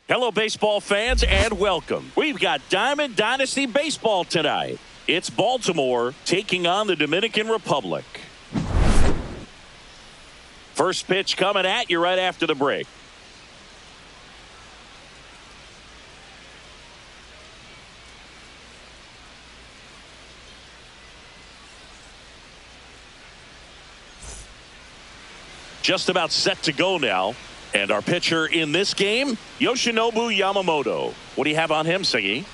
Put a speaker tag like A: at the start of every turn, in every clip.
A: Hello, baseball fans, and welcome. We've got Diamond Dynasty Baseball tonight. It's Baltimore taking on the Dominican Republic. First pitch coming at you right after the break. Just about set to go now. And our pitcher in this game, Yoshinobu Yamamoto. What do you have on him, Siggy?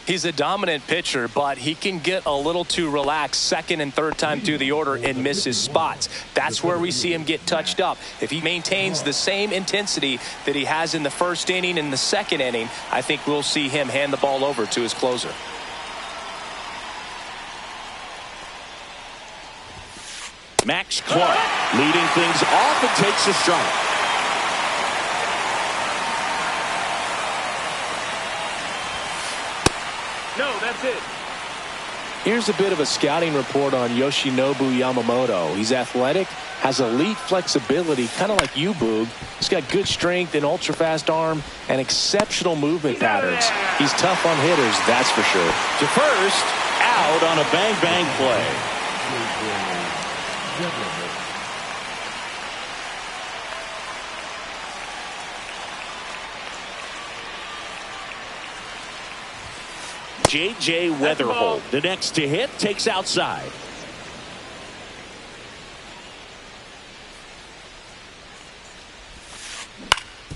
B: He's a dominant pitcher, but he can get a little too relaxed second and third time through the order and miss his spots. That's where we see him get touched up. If he maintains the same intensity that he has in the first inning and the second inning, I think we'll see him hand the ball over to his closer.
A: Max Clark leading things off and takes a strike.
C: No, that's it.
B: Here's a bit of a scouting report on Yoshinobu Yamamoto. He's athletic, has elite flexibility, kind of like you, Boog. He's got good strength, an ultra-fast arm, and exceptional movement patterns. He's tough on hitters, that's for sure.
A: To first, out on a bang-bang play. J.J. Weatherholt, the next to hit, takes outside.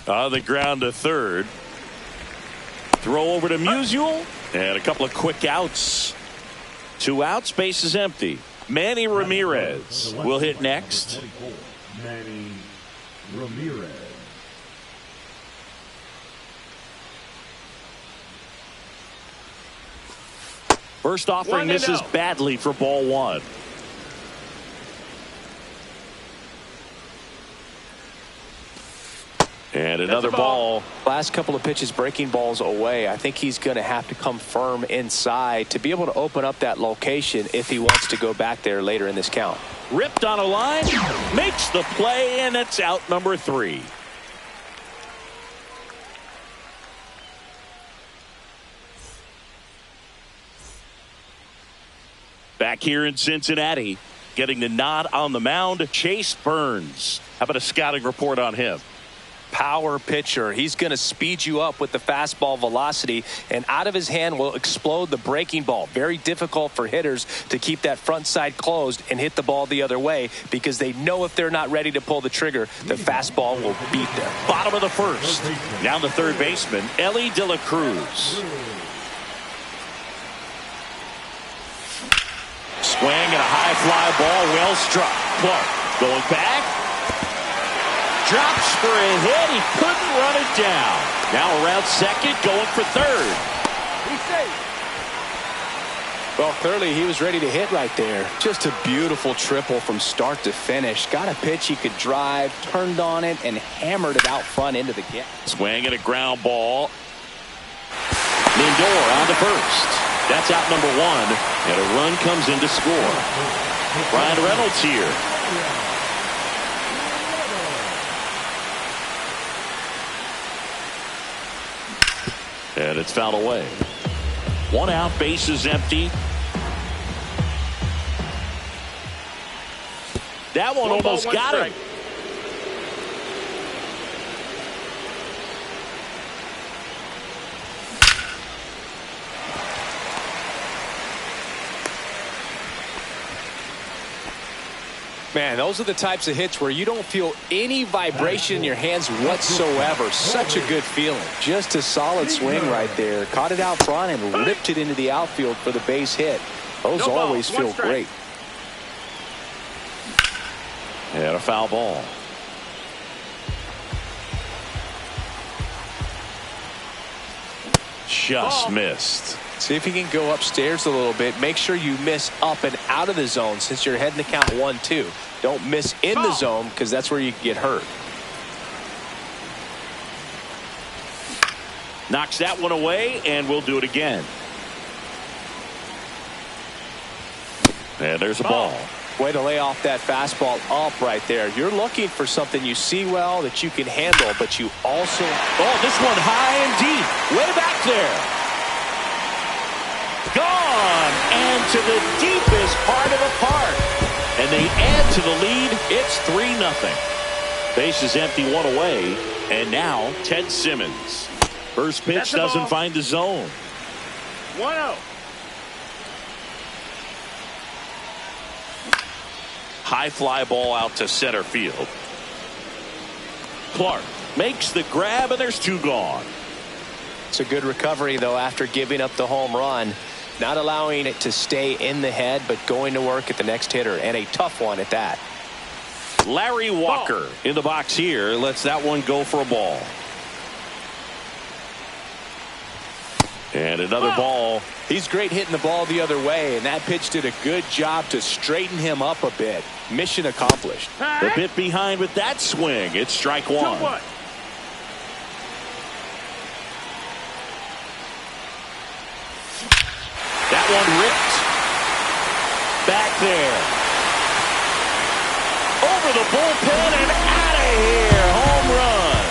A: On the ground to third. Throw over to Musial, and a couple of quick outs. 2 outs, base is empty. Manny Ramirez will hit next.
D: Manny Ramirez.
A: First offering misses badly for ball 1. And another ball.
B: Last couple of pitches breaking balls away. I think he's going to have to come firm inside to be able to open up that location if he wants to go back there later in this count.
A: Ripped on a line, makes the play, and it's out number 3. Back here in Cincinnati, getting the nod on the mound, Chase Burns. How about a scouting report on him?
B: Power pitcher. He's going to speed you up with the fastball velocity, and out of his hand will explode the breaking ball. Very difficult for hitters to keep that front side closed and hit the ball the other way because they know if they're not ready to pull the trigger, the fastball will beat them.
A: Bottom of the first. Down to third baseman, Ellie De La Cruz. Swing and a high fly ball, well struck. Clark going back. Drops for a hit. He couldn't run it down. Now around second, going for third.
C: He's safe.
B: Well, clearly he was ready to hit right there. Just a beautiful triple from start to finish. Got a pitch he could drive, turned on it, and hammered it out front into the gap.
A: Swing and a ground ball. Lindor on to first. That's out number 1, and a run comes in to score. Ryan Reynolds here. And it's fouled away. 1 out, base is empty. That one almost got him.
B: Man, those are the types of hits where you don't feel any vibration in your hands whatsoever. Such a good feeling. Just a solid swing right there. Caught it out front and ripped it into the outfield for the base hit. Those always feel great.
A: And a foul ball. Just missed.
B: See if he can go upstairs a little bit. Make sure you miss up and out of the zone since you're heading to count 1-2. Don't miss in the zone because that's where you can get hurt.
A: Knocks that one away, and we'll do it again. And there's a ball.
B: Way to lay off that fastball up right there. You're looking for something you see well that you can handle, but you also...
A: Oh, this one high and deep. Way back there. Gone. And to the deepest part of the park. And they add to the lead. It's 3-0. Base is empty, one away. And now Ted Simmons. First pitch doesn't find the zone.
C: 1-0.
A: High fly ball out to center field. Clark makes the grab, and there's 2 gone.
B: It's a good recovery, though, after giving up the home run. Not allowing it to stay in the head, but going to work at the next hitter, and a tough one at that.
A: Larry Walker in the box here. Lets that one go for a ball. And another ball.
B: He's great hitting the ball the other way, and that pitch did a good job to straighten him up a bit. Mission accomplished.
A: A bit behind with that swing. It's strike 1. That one ripped. Back there. Over the bullpen and out of here. Home run.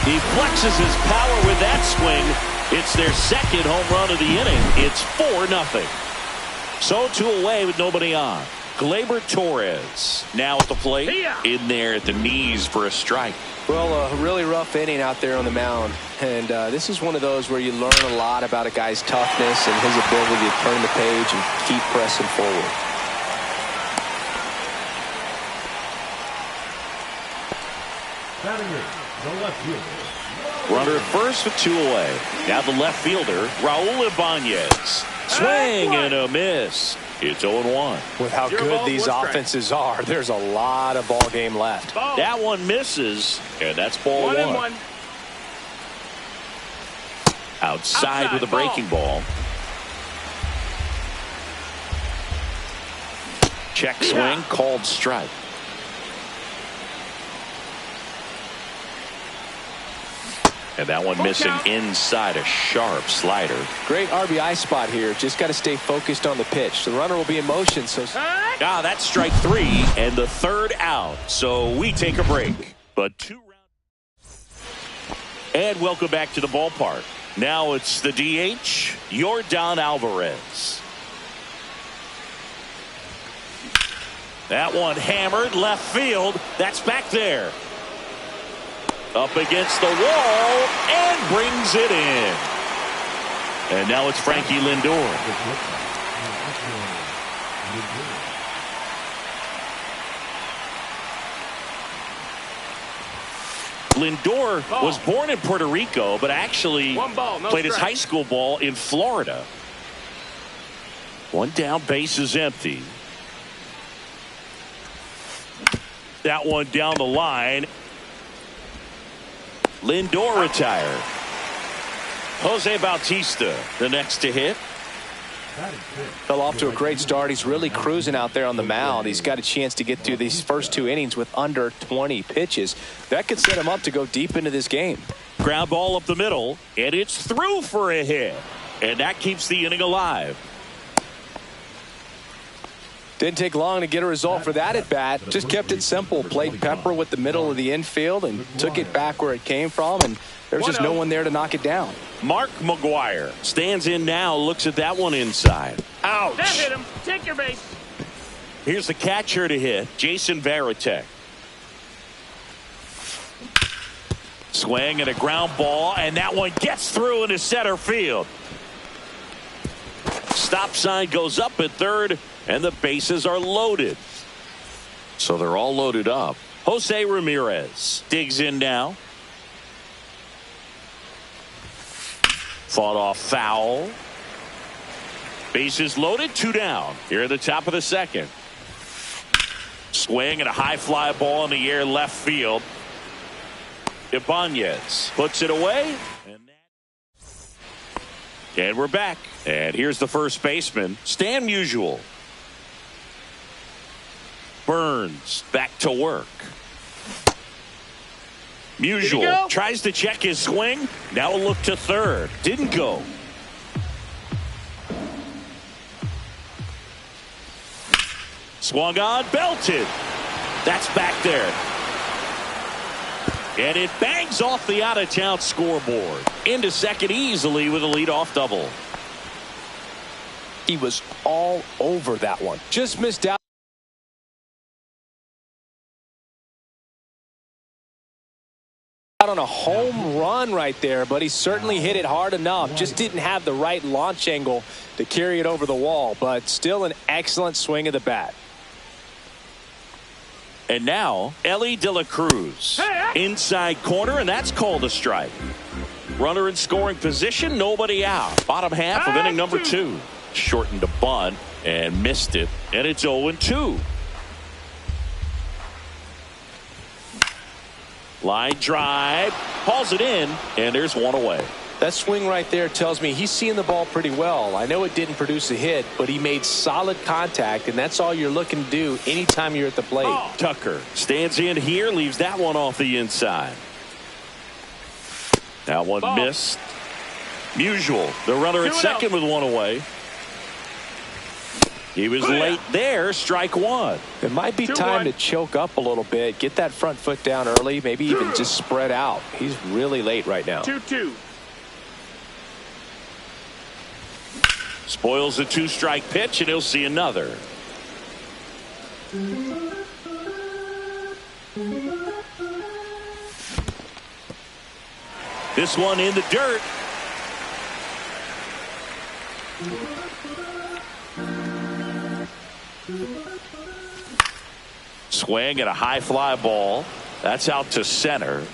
A: He flexes his power with that swing. It's their second home run of the inning. It's 4-0. So 2 away with nobody on. Gleyber Torres now at the plate. In there at the knees for a strike.
B: Well, a really rough inning out there on the mound. And this is one of those where you learn a lot about a guy's toughness and his ability to turn the page and keep pressing forward.
D: Batting it, the left fielder.
A: Runner at first with 2 away. Now the left fielder, Raul Ibanez. Swing and a miss. It's 0-1.
B: With how good these offenses are, there's a lot of ball game left.
A: That one misses, and that's ball 1. Outside with a breaking ball. Check swing, called strike. And that one missing inside, a sharp slider.
B: Great RBI spot here. Just got to stay focused on the pitch. The runner will be in motion. So
A: that's strike 3 and the 3rd out. So we take a break. But 2 rounds. And welcome back to the ballpark. Now it's the DH, Yordan Alvarez. That one hammered left field. That's back there. Up against the wall and brings it in. And now it's Frankie Lindor. Lindor was born in Puerto Rico, but actually played his high school ball in Florida. 1 down, base is empty. That one down the line. Lindor retired. Jose Bautista the next to hit.
B: Fell off to a great start. He's really cruising out there on the mound. He's got a chance to get through these first 2 innings with under 20 pitches. That could set him up to go deep into this game.
A: Ground ball up the middle, and it's through for a hit. And that keeps the inning alive.
B: Didn't take long to get a result for that at bat. Just kept it simple. Played pepper with the middle of the infield and took it back where it came from. And there's just no one there to knock it down.
A: Mark McGuire stands in now, looks at that one inside. Ouch.
C: That hit him. Take your base.
A: Here's the catcher to hit, Jason Varitek. Swing and a ground ball, and that one gets through into center field. Stop sign goes up at third, and the bases are loaded. So they're all loaded up. Jose Ramirez digs in now. Fought off foul. Bases loaded, 2 down. Here at the top of the second. Swing and a high fly ball in the air left field. Ibanez puts it away. And we're back. And here's the first baseman, Stan Musial. Burns back to work. Musial tries to check his swing. Now a look to third. Didn't go. Swung on, belted. That's back there. And it bangs off the out-of-town scoreboard. Into second easily with a leadoff double.
B: He was all over that one. Just missed out on a home run right there, but he certainly hit it hard enough. Just didn't have the right launch angle to carry it over the wall, but still an excellent swing of the bat.
A: And now, Ellie De La Cruz. Inside corner, and that's called a strike. Runner in scoring position, nobody out. Bottom half of inning number 2. Shortened a bunt and missed it, and it's 0-2. Line drive, hauls it in, and there's one away.
B: That swing right there tells me he's seeing the ball pretty well. I know it didn't produce a hit, but he made solid contact, and that's all you're looking to do anytime you're at the plate.
A: Tucker stands in here, leaves that one off the inside. That one missed. Musial, the runner at second with one away. He was late there, strike one.
B: It might be time to choke up a little bit, get that front foot down early, maybe even just spread out. He's really late right now.
C: 2-2.
A: Spoils the 2-strike pitch, and he'll see another. This one in the dirt. Swing at a high fly ball. That's out to center.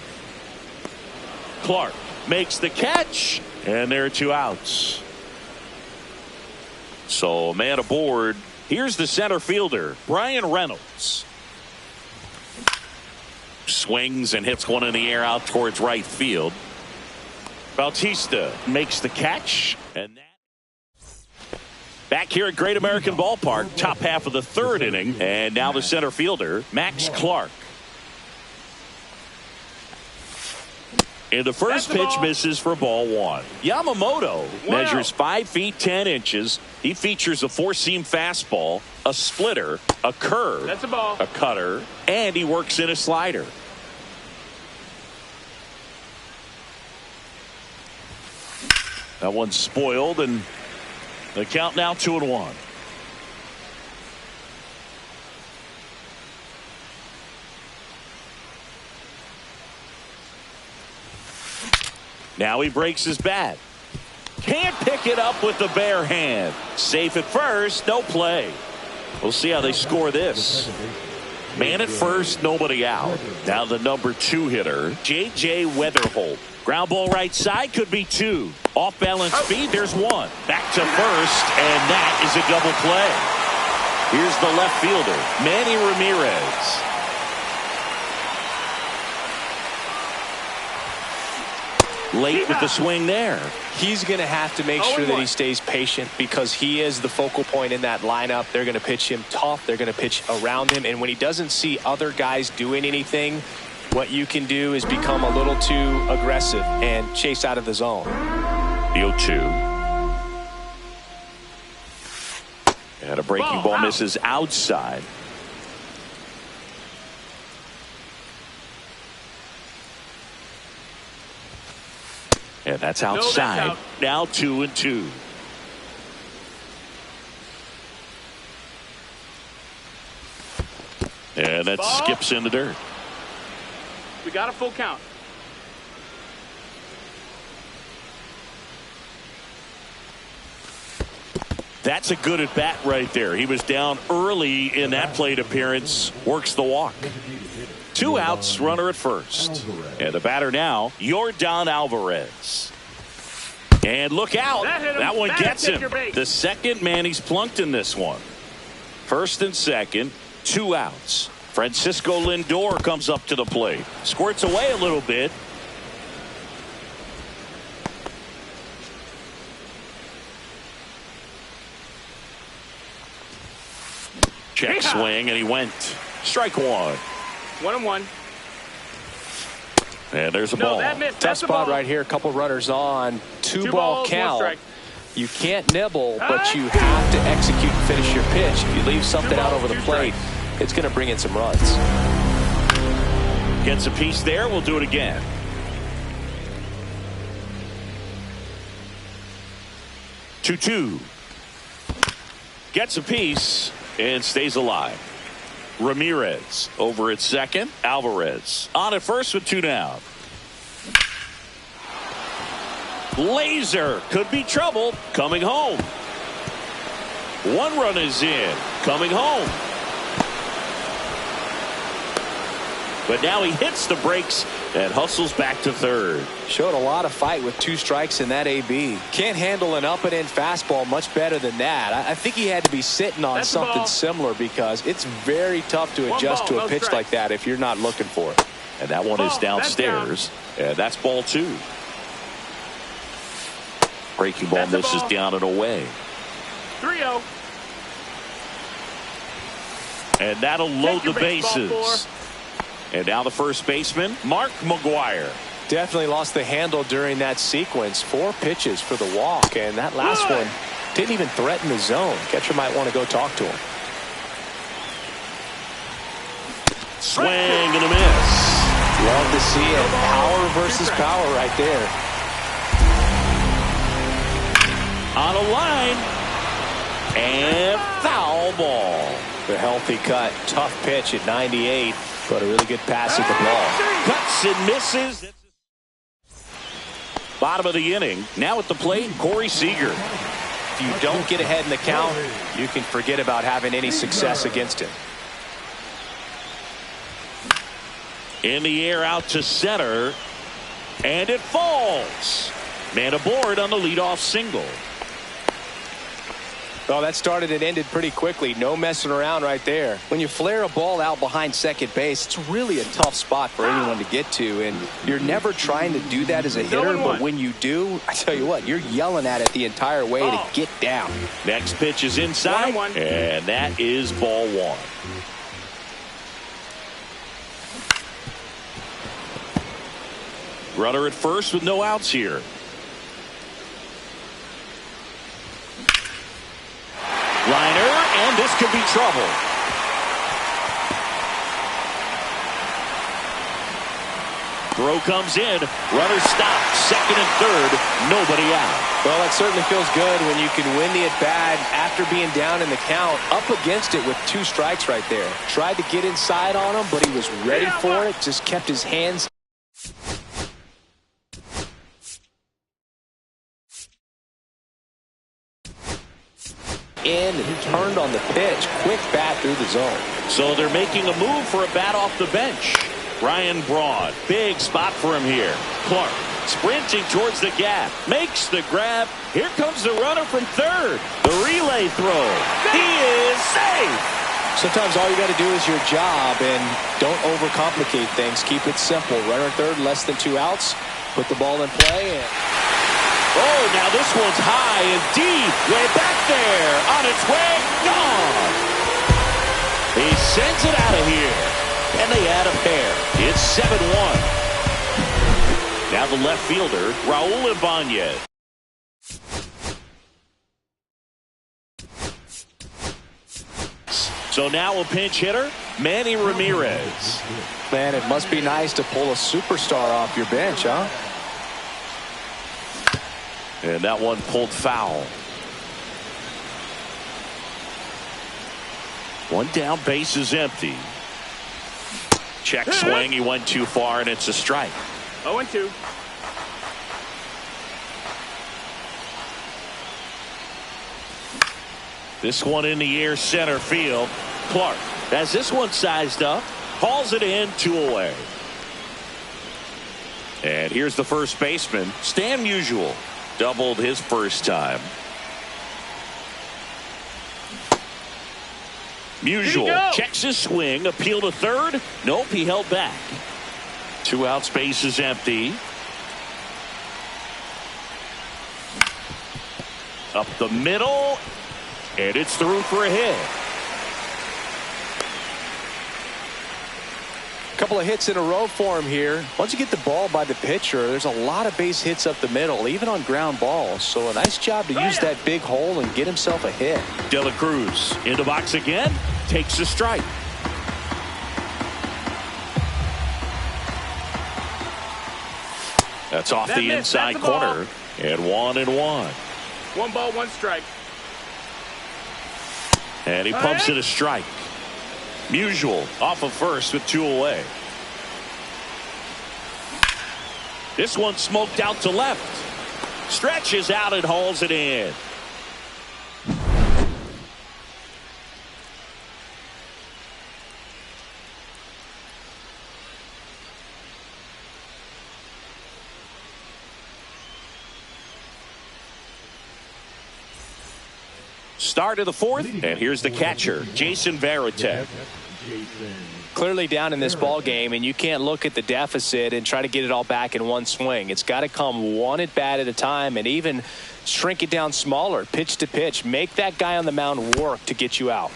A: Clark makes the catch, and there are 2 outs. So, man aboard. Here's the center fielder, Brian Reynolds. Swings and hits one in the air out towards right field. Bautista makes the catch. And that back here at Great American Ballpark, top half of the 3rd inning. And now the center fielder, Max Clark. And the first pitch misses for ball 1. Yamamoto measures 5 feet 10 inches. He features a 4-seam fastball, a splitter, a curve, a cutter, and he works in a slider. That one's spoiled, and the count now 2-1. Now he breaks his bat. Can't pick it up with the bare hand. Safe at first, no play. We'll see how they score this. Man at first, nobody out. Now the number 2 hitter, J.J. Weatherholt. Ground ball right side, could be 2. Off balance speed, there's 1. Back to first, and that is a double play. Here's the left fielder, Manny Ramirez. Late with the swing there.
B: He's going to have to make sure that he stays patient because he is the focal point in that lineup. They're going to pitch him tough. They're going to pitch around him. And when he doesn't see other guys doing anything, what you can do is become a little too aggressive and chase out of the zone.
A: The 0-2. And a breaking ball misses outside. And that's outside.
C: No, that's out.
A: Now 2-2. And that skips in the dirt.
C: We got a full count.
A: That's a good at bat right there. He was down early in that plate appearance. Works the walk. 2 outs, runner at first. And the batter now, Yordan Alvarez. And look out. That one gets him. The second man he's plunked in this one. First and second, 2 outs. Francisco Lindor comes up to the plate. Squirts away a little bit. Check swing, and he went. Strike 1.
C: 1-1.
A: And there's a ball.
C: That missed.
B: Tough spot right here. A couple runners on. 2 ball
C: balls,
B: count.
C: 1 strike.
B: You can't nibble, but you have to execute and finish your pitch. If you leave something out over the plate, it's going to bring in some runs.
A: Gets a piece there. We'll do it again. 2-2. Gets a piece and stays alive. Ramirez over at second. Alvarez on at first with 2 down. Laser could be trouble. Coming home. 1 run is in. Coming home. But now he hits the brakes and hustles back to third.
B: Showed a lot of fight with 2 strikes in that AB. Can't handle an up and in fastball much better than that. I think he had to be sitting on something similar because it's very tough to adjust to a pitch like that if you're not looking for it.
A: And that one is downstairs. And that's ball 2. Breaking ball misses down and away.
C: 3-0.
A: And that'll load the bases. And now the first baseman, Mark McGwire.
B: Definitely lost the handle during that sequence. 4 pitches for the walk, and that last one didn't even threaten the zone. Catcher might want to go talk to him.
A: Swing and a miss.
B: Love to see it. Power versus power right there.
A: On a line. And foul ball.
B: The healthy cut. Tough pitch at 98. But a really good pass at the ball.
A: Cuts and misses. Bottom of the inning. Now at the plate, Corey Seager.
B: If you don't get ahead in the count, you can forget about having any success against him.
A: In the air out to center. And it falls. Man aboard on the leadoff single.
B: Oh, that started and ended pretty quickly. No messing around right there. When you flare a ball out behind second base, it's really a tough spot for anyone to get to. And you're never trying to do that as a hitter. But when you do, I tell you what, you're yelling at it the entire way to get down.
A: Next pitch is inside. And that is ball 1. Runner at first with no outs here. Liner, and this could be trouble. Throw comes in. Runner stopped. Second and third. Nobody out.
B: Well, that certainly feels good when you can win the at-bat after being down in the count. Up against it with 2 strikes right there. Tried to get inside on him, but he was ready for it. Just kept his hands. In and turned on the pitch. Quick bat through the zone.
A: So they're making a move for a bat off the bench. Ryan Braun. Big spot for him here. Clark sprinting towards the gap. Makes the grab. Here comes the runner from third. The relay throw. He is safe.
B: Sometimes all you got to do is your job and don't overcomplicate things. Keep it simple. Runner third, less than 2 outs. Put the ball in play. And
A: oh, now this one's high and deep. Way back there. On its way. Gone. He sends it out of here. And they add a pair. It's 7-1. Now the left fielder, Raul Ibanez. So now a pinch hitter, Manny Ramirez.
B: Man, it must be nice to pull a superstar off your bench, huh?
A: And that one pulled foul. 1 down, base is empty. Check swing, he went too far, and it's a strike.
C: 0-2.
A: This one in the air, center field. Clark has this one sized up, hauls it in, 2 away. And here's the first baseman, Stan Musial. Doubled his first time. Musial checks his swing, appeal to third. Nope, he held back. 2 out, space is empty. Up the middle, and it's through for a hit.
B: Couple of hits in a row for him here. Once you get the ball by the pitcher, there's a lot of base hits up the middle, even on ground balls. So a nice job to use that big hole and get himself a hit.
A: De La Cruz in the box again, takes a strike. That's off the inside corner, and 1-1.
C: 1 ball, 1 strike.
A: And he pumps it a strike. Musial off of first with 2 away. This one smoked out to left. Stretches out and hauls it in. Start of the 4th, and here's the catcher, Jason Varitek.
B: Clearly down in this ball game, and you can't look at the deficit and try to get it all back in one swing. It's got to come one at bat at a time, and even shrink it down smaller, pitch to pitch. Make that guy on the mound work to get you out.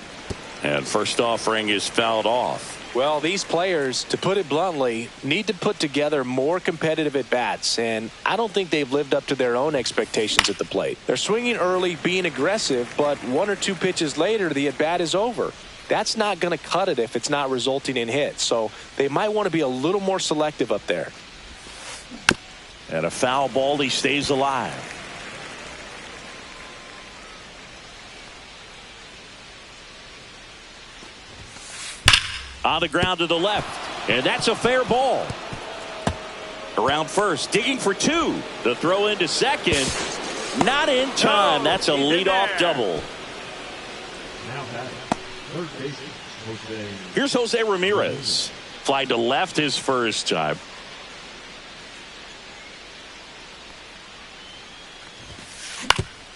A: And first offering is fouled off.
B: Well, these players, to put it bluntly, need to put together more competitive at-bats, and I don't think they've lived up to their own expectations at the plate. They're swinging early, being aggressive, but 1 or 2 pitches later, the at-bat is over. That's not going to cut it if it's not resulting in hits, so they might want to be a little more selective up there.
A: And a foul ball, he stays alive. On the ground to the left, and that's a fair ball. Around first, digging for 2. The throw into second, not in time. That's a leadoff double. Here's Jose Ramirez. Fly to left his first time.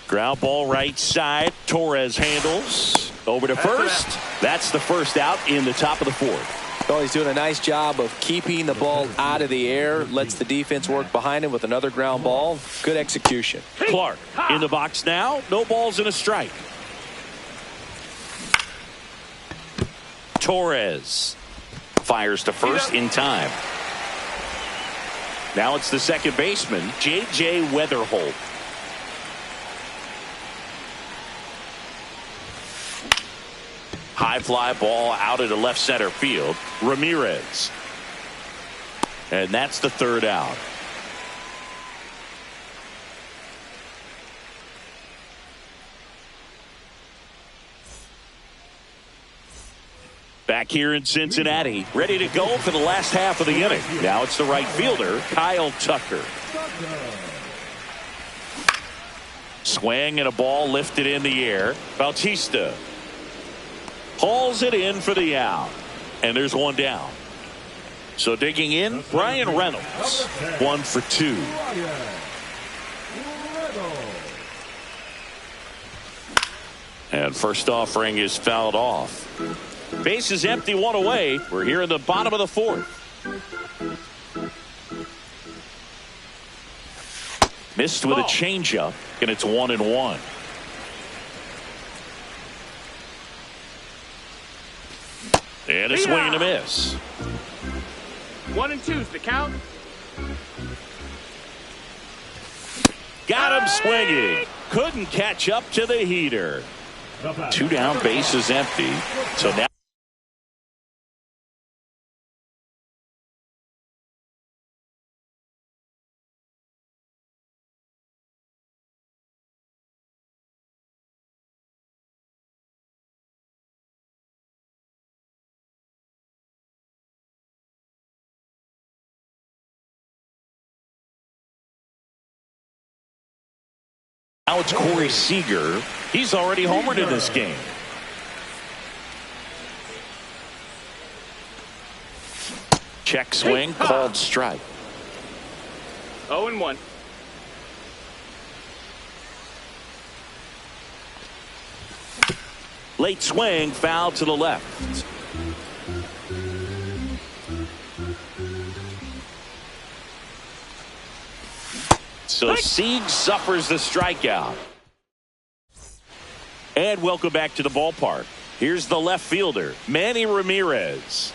A: Ground ball right side. Torres handles. Over to first. That's the first out in the top of the 4th.
B: Well, he's doing a nice job of keeping the ball out of the air. Lets the defense work behind him with another ground ball. Good execution.
A: Clark in the box now. No balls and a strike. Torres fires to first in time. Now it's the second baseman, J.J. Weatherholt. High fly ball out into left center field. Ramirez. And that's the 3rd out. Back here in Cincinnati, ready to go for the last half of the inning. Now it's the right fielder, Kyle Tucker. Swing and a ball lifted in the air. Bautista hauls it in for the out. And there's 1 down. So digging in, Brian Reynolds. 1 for 2. And first offering is fouled off. Base is empty, 1 away. We're here in the bottom of the 4th. Missed with a changeup, and it's 1-1. And a swing and a miss.
C: 1-2's the count.
A: Got him swinging. Couldn't catch up to the heater. 2 down, base is empty. So now it's Corey Seager. He's already homered in this game. Check swing, called strike.
C: 0-1.
A: Late swing, foul to the left. So Sieg suffers the strikeout. And welcome back to the ballpark. Here's the left fielder, Manny Ramirez.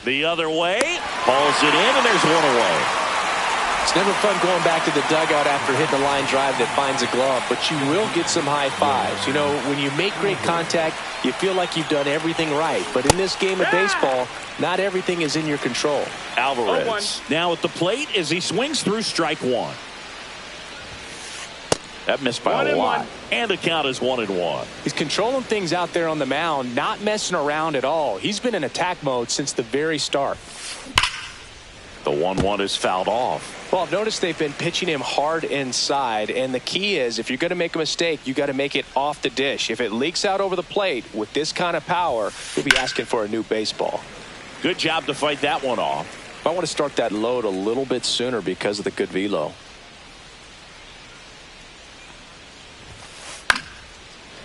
A: The other way. Hauls it in, and there's one away.
B: It's never fun going back to the dugout after hitting a line drive that finds a glove, but you will get some high fives. You know, when you make great contact, you feel like you've done everything right. But in this game of baseball, not everything is in your control.
A: Alvarez now at the plate as he swings through strike one. That missed by a lot. And the count is 1-1.
B: He's controlling things out there on the mound, not messing around at all. He's been in attack mode since the very start.
A: The 1-1 is fouled off.
B: Well, I've noticed they've been pitching him hard inside, and the key is if you're going to make a mistake, you got to make it off the dish. If it leaks out over the plate with this kind of power, you'll be asking for a new baseball.
A: Good job to fight that one off.
B: I want to start that load a little bit sooner because of the good velo.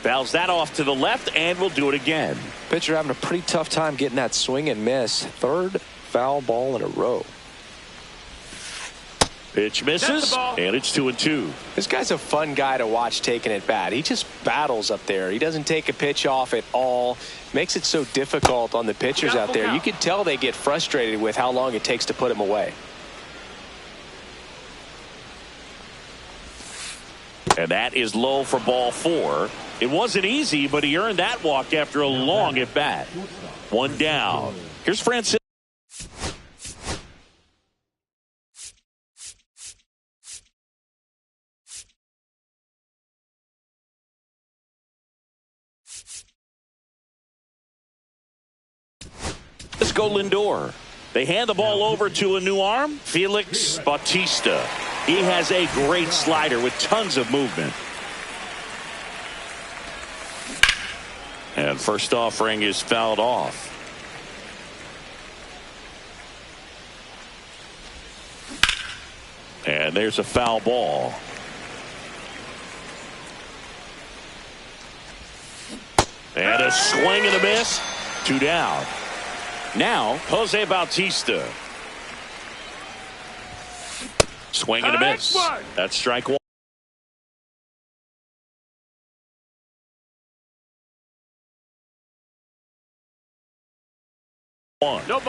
A: Fouls that off to the left, and we'll do it again.
B: Pitcher having a pretty tough time getting that swing and miss. Third foul ball in a row.
A: Pitch misses, and it's 2-2.
B: This guy's a fun guy to watch taking at bat. He just battles up there. He doesn't take a pitch off at all. Makes it so difficult on the pitchers out there. You can tell they get frustrated with how long it takes to put him away.
A: And that is low for ball 4. It wasn't easy, but he earned that walk after a long at bat. One down. Here's Francis. Let's go Lindor. They hand the ball over to a new arm, Felix Bautista. He has a great slider with tons of movement. And first offering is fouled off. And there's a foul ball. And a swing and a miss. 2 down. Now, Jose Bautista. Swing and a miss. That's strike one.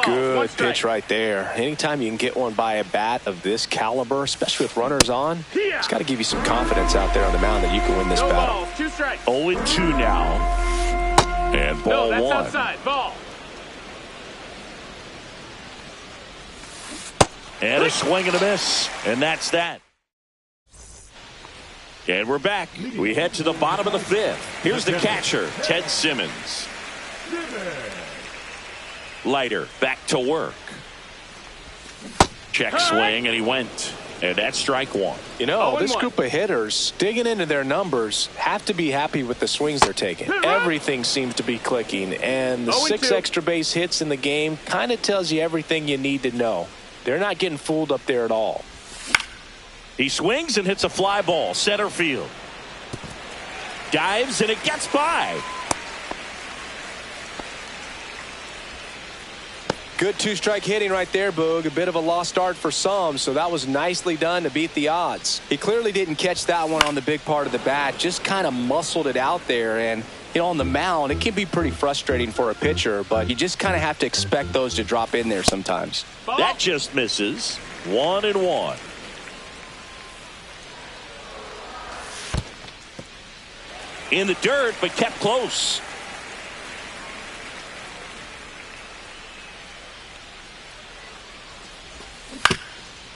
B: Good pitch right there. Anytime you can get one by a bat of this caliber, especially with runners on, it's got to give you some confidence out there on the mound that you can win this battle.
A: 0-2 now. And ball
C: that's
A: one.
C: Outside. Ball.
A: And a swing and a miss. And that's that. And we're back. We head to the bottom of the 5th. Here's the catcher, Ted Simmons. Leiter back to work. Check swing, and he went. And that's strike one.
B: You know, this group of hitters, digging into their numbers, have to be happy with the swings they're taking. Everything seems to be clicking, and the 6 extra base hits in the game kind of tells you everything you need to know. They're not getting fooled up there at all.
A: He swings and hits a fly ball, center field. Dives, and it gets by.
B: Good 2-strike hitting right there, Boog. A bit of a lost start for some, so that was nicely done to beat the odds. He clearly didn't catch that one on the big part of the bat, just kind of muscled it out there. And, you know, on the mound, it can be pretty frustrating for a pitcher, but you just kind of have to expect those to drop in there sometimes.
A: That just misses. 1-1. In the dirt, but kept close.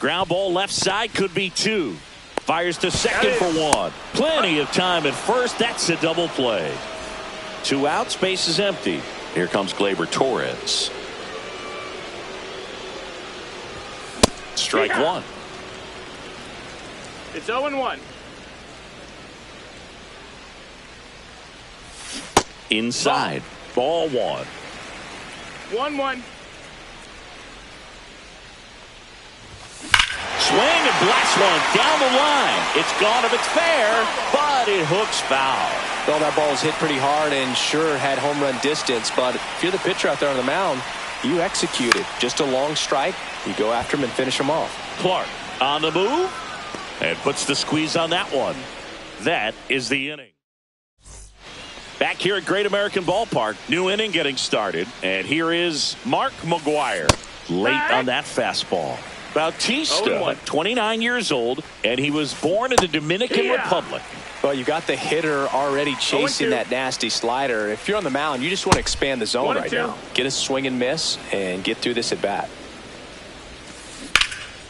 A: Ground ball left side, could be 2. Fires to second for 1. Plenty of time at first. That's a double play. 2 outs, base is empty. Here comes Gleyber Torres. Strike 1.
C: It's 0-1.
A: Inside. Ball 1.
C: 1-1.
A: Swing and blast one down the line. It's gone if it's fair, but it hooks foul.
B: Well, that ball was hit pretty hard and sure had home run distance, but if you're the pitcher out there on the mound, you execute it. Just a long strike. You go after him and finish him off.
A: Clark on the move and puts the squeeze on that one. That is the inning. Back here at Great American Ballpark, new inning getting started, and here is Mark McGwire late on that fastball. Bautista, 29 years old, and he was born in the Dominican Republic.
B: Well, you got the hitter already chasing that nasty slider. If you're on the mound, you just want to expand the zone right now. Get a swing and miss and get through this at bat.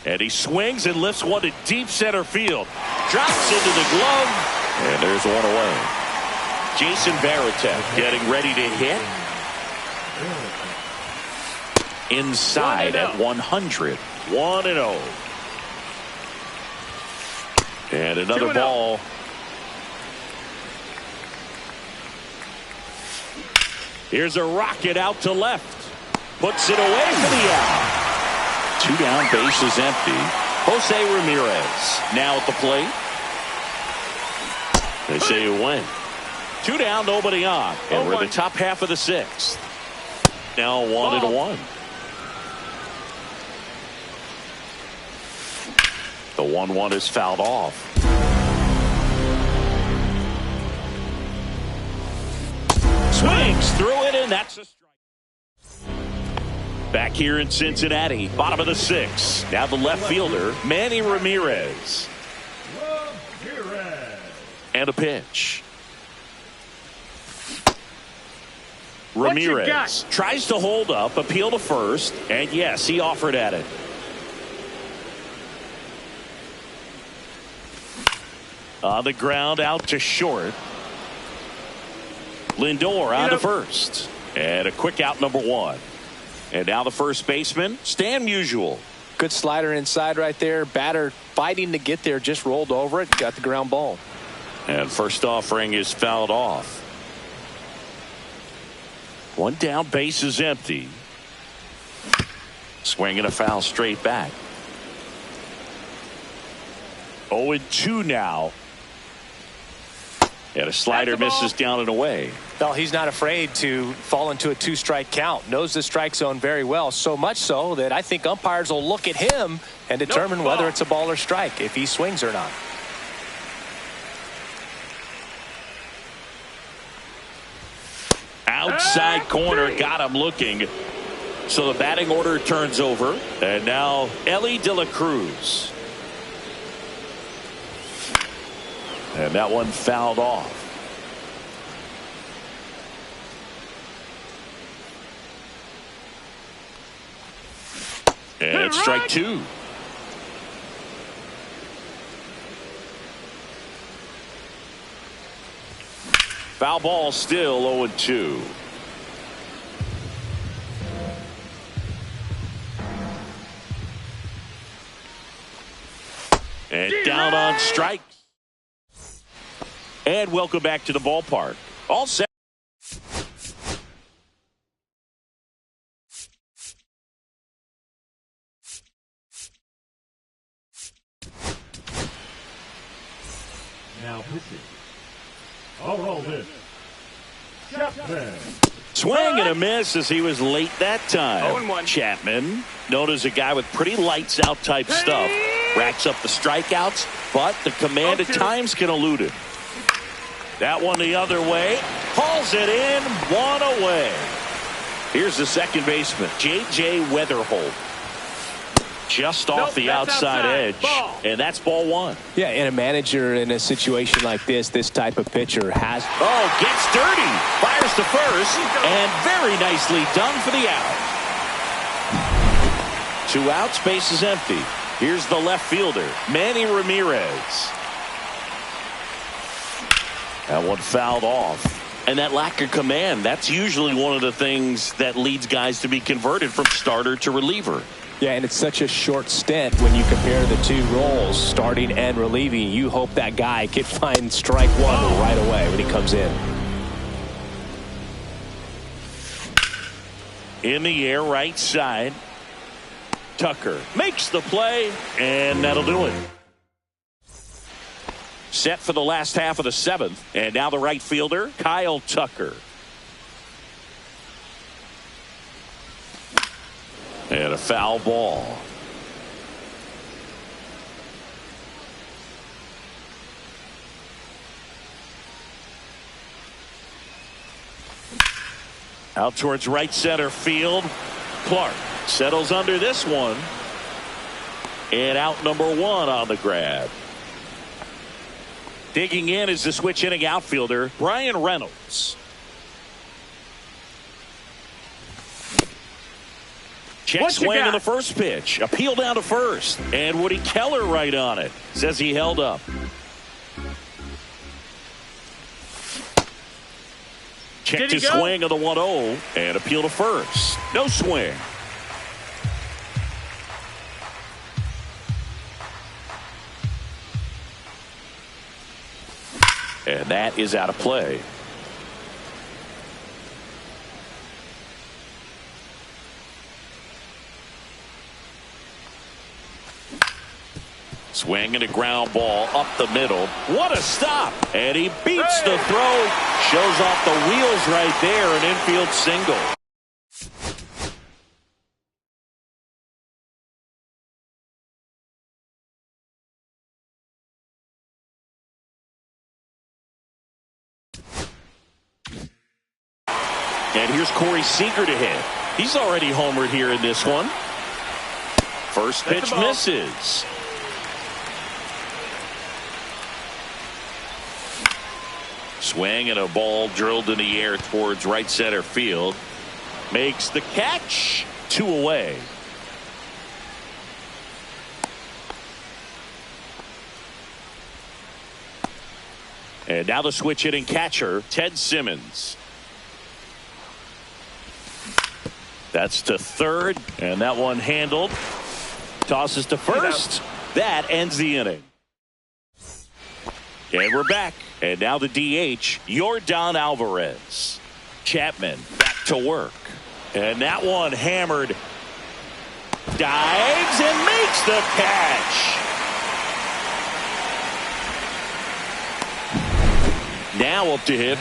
A: And he swings and lifts one to deep center field. Drops into the glove, and there's one away. Jason Varitek getting ready to hit. Inside at 100. 1-0. And another ball. Here's a rocket out to left. Puts it away for the out. 2 down, bases empty. Jose Ramirez now at the plate. They say you win. 2 down, nobody on. And we're in the top half of the 6th. Now 1-1. The 1-1 is fouled off. Swings through it, and that's a strike. Back here in Cincinnati, bottom of the 6th. Now the left fielder, Manny Ramirez. And a pitch. Ramirez tries to hold up, appeal to first, and yes, he offered at it. On the ground, out to short. Lindor on to first. And a quick out, number 1. And now the first baseman, Stan Musial.
B: Good slider inside right there. Batter fighting to get there, just rolled over it, got the ground ball.
A: And first offering is fouled off. 1 down, base is empty. Swinging a foul straight back. 0-2 now. And a slider misses down and away.
B: Well, he's not afraid to fall into a 2-strike count. Knows the strike zone very well. So much so that I think umpires will look at him and determine whether it's a ball or strike, if he swings or not.
A: Outside corner, got him looking. So the batting order turns over. And now Ellie De La Cruz. And that one fouled off. And it's strike 2. Foul ball, still 0-2. And down on strike. And welcome back to the ballpark. All set.
D: Now pitching. I'll roll this. Chapman.
A: Swing and a miss as he was late that time. Chapman, known as a guy with pretty lights out type stuff, racks up the strikeouts, but the command at times can elude him. That one the other way. Hauls it in. 1 away. Here's the second baseman, J.J. Weatherholt. Just off the outside edge. Ball. And that's ball 1.
B: Yeah, and a manager in a situation like this type of pitcher has...
A: Oh, gets dirty. Fires to first. And very nicely done for the out. 2 outs, base is empty. Here's the left fielder, Manny Ramirez. That one fouled off. And that lack of command, that's usually one of the things that leads guys to be converted from starter to reliever.
B: Yeah, and it's such a short stint when you compare the 2 roles, starting and relieving. You hope that guy can find strike 1 right away when he comes in.
A: In the air, right side. Tucker makes the play, and that'll do it. Set for the last half of the 7th, and now the right fielder, Kyle Tucker. And a foul ball. Out towards right center field. Clark settles under this one. And out number 1 on the grab. Digging in is the switch hitting outfielder, Brian Reynolds. Check swing in the first pitch. Appeal down to first. And Woody Keller right on it. Says he held up. Checked his swing on the 1-0 and appeal to first. No swing. And that is out of play. Swing and a ground ball up the middle. What a stop. And he beats the throw. Shows off the wheels right there. An infield single. And here's Corey Seager to hit. He's already homered here in this one. First pitch misses. Swing and a ball drilled in the air towards right center field. Makes the catch. 2 away. And now the switch hitting catcher, Ted Simmons. That's to third, and that one handled. Tosses to first. That ends the inning. And we're back. And now the DH, Yordan Alvarez. Chapman back to work. And that one hammered. Dives and makes the catch. Now up to hit.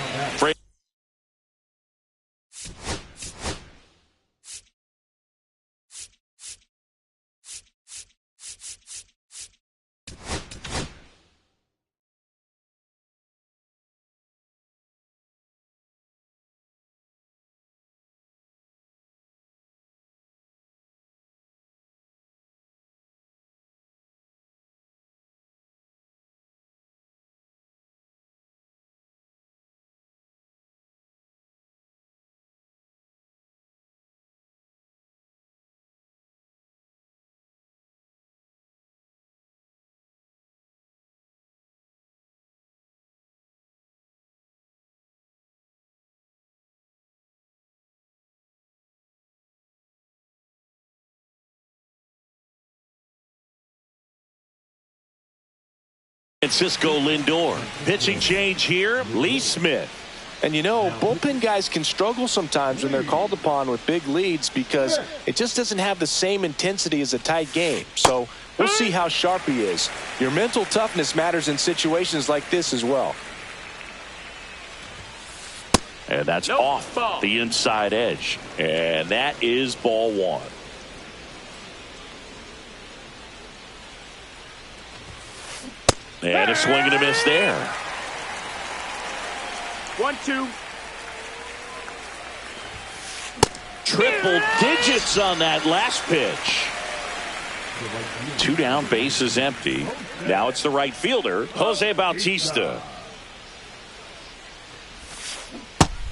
A: Francisco Lindor. Pitching change here, Lee Smith.
B: And you know, bullpen guys can struggle sometimes when they're called upon with big leads because it just doesn't have the same intensity as a tight game. So we'll see how sharp he is. Your mental toughness matters in situations like this as well.
A: And that's off the inside edge. And that is ball 1. And a swing and a miss there.
C: 1-2.
A: Triple digits on that last pitch. 2 down, bases empty. Now it's the right fielder, Jose Bautista.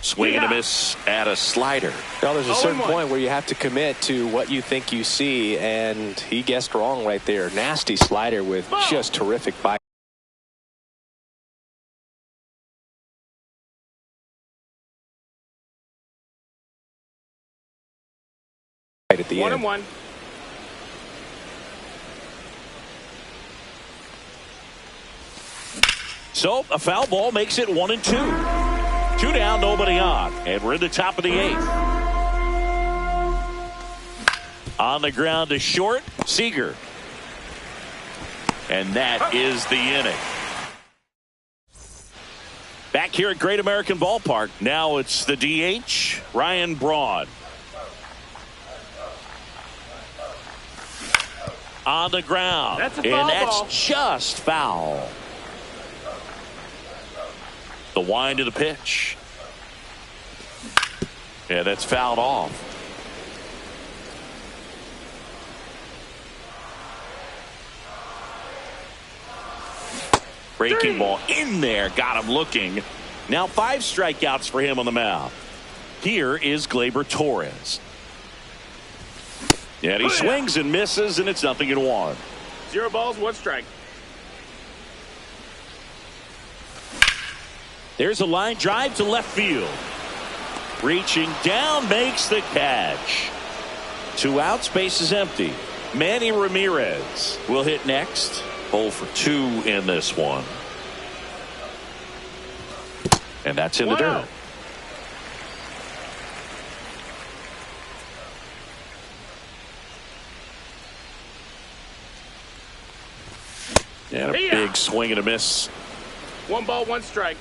A: Swing and a miss at a slider.
B: Well, there's a certain point where you have to commit to what you think you see, and he guessed wrong right there. Nasty slider with just terrific bite. At the end.
C: 1-1.
A: So a foul ball makes it 1-2. 2 down, nobody on, and we're in the top of the 8th. On the ground to short, Seager, and that is the inning. Back here at Great American Ballpark, now it's the DH, Ryan Braun. On the ground,
C: that's a foul
A: and that's
C: ball.
A: just foul. The wind of the pitch. Yeah, that's fouled off. Breaking ball in there. Got him looking. Now 5 strikeouts for him on the mound. Here is Gleyber Torres. And he swings and misses, and it's 0-1.
C: 0 balls, 1 strike.
A: There's a line drive to left field. Reaching down, makes the catch. 2 outs, base is empty. Manny Ramirez will hit next. 0 for 2 in this one. And that's in the dirt. And a big swing and a miss.
C: 1 ball, 1 strike.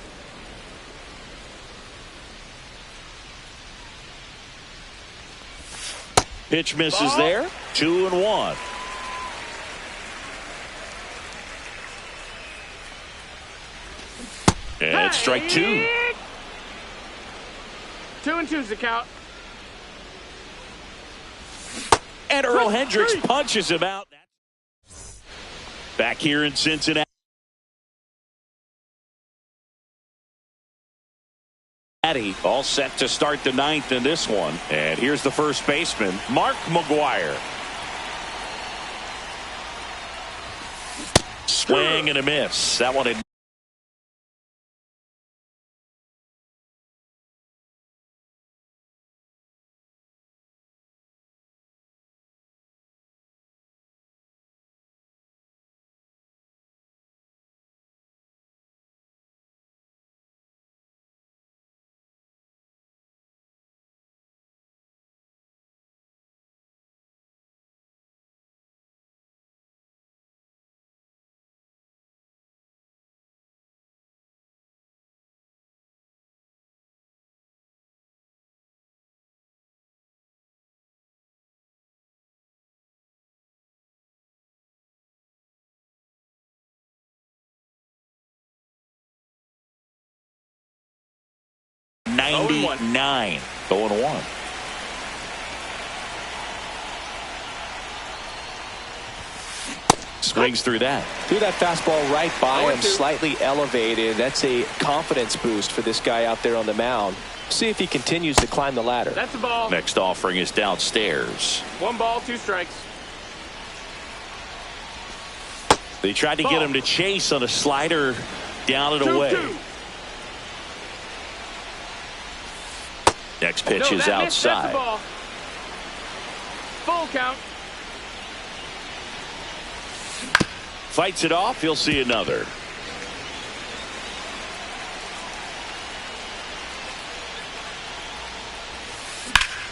A: Pitch misses there. 2-1. And it's strike 2.
C: 2-2's the count.
A: And Earl Hendricks punches him out. Back here in Cincinnati. All set to start the 9th in this one. And here's the first baseman, Mark McGwire. Swing and a miss. That one had .99. 0-1. Swings through that.
B: Threw that fastball right by him, slightly elevated. That's a confidence boost for this guy out there on the mound. See if he continues to climb the ladder.
C: That's a ball.
A: Next offering is downstairs.
C: 1 ball, 2 strikes.
A: They tried to get him to chase on a slider down and away.
C: 2-2.
A: Next pitch is outside.
C: That's a ball. Full count.
A: Fights it off. He'll see another.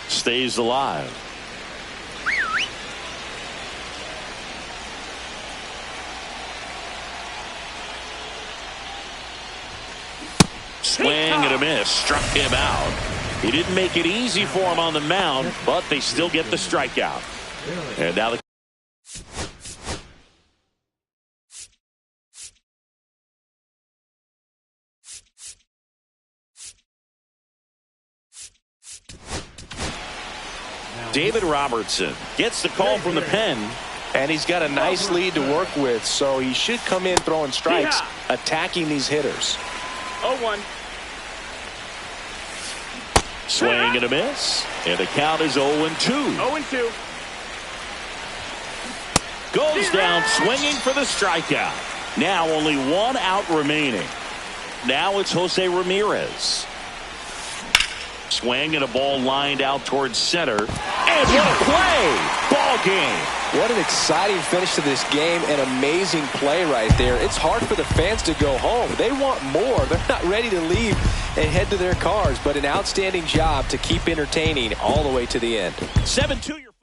A: Stays alive. Swing and a miss. Struck him out. He didn't make it easy for him on the mound, but they still get the strikeout. And now the David Robertson gets the call from the pen.
B: And he's got a nice lead to work with, so he should come in throwing strikes, attacking these hitters.
C: 0-1.
A: Swing and a miss. And the count is 0-2.
C: 0-2.
A: Goes down swinging for the strikeout. Now only 1 out remaining. Now it's Jose Ramirez. Swing and a ball lined out towards center. And what a play! Ball game.
B: What an exciting finish to this game. An amazing play right there. It's hard for the fans to go home. They want more. They're not ready to leave and head to their cars, but an outstanding job to keep entertaining all the way to the end.
A: 7-2 your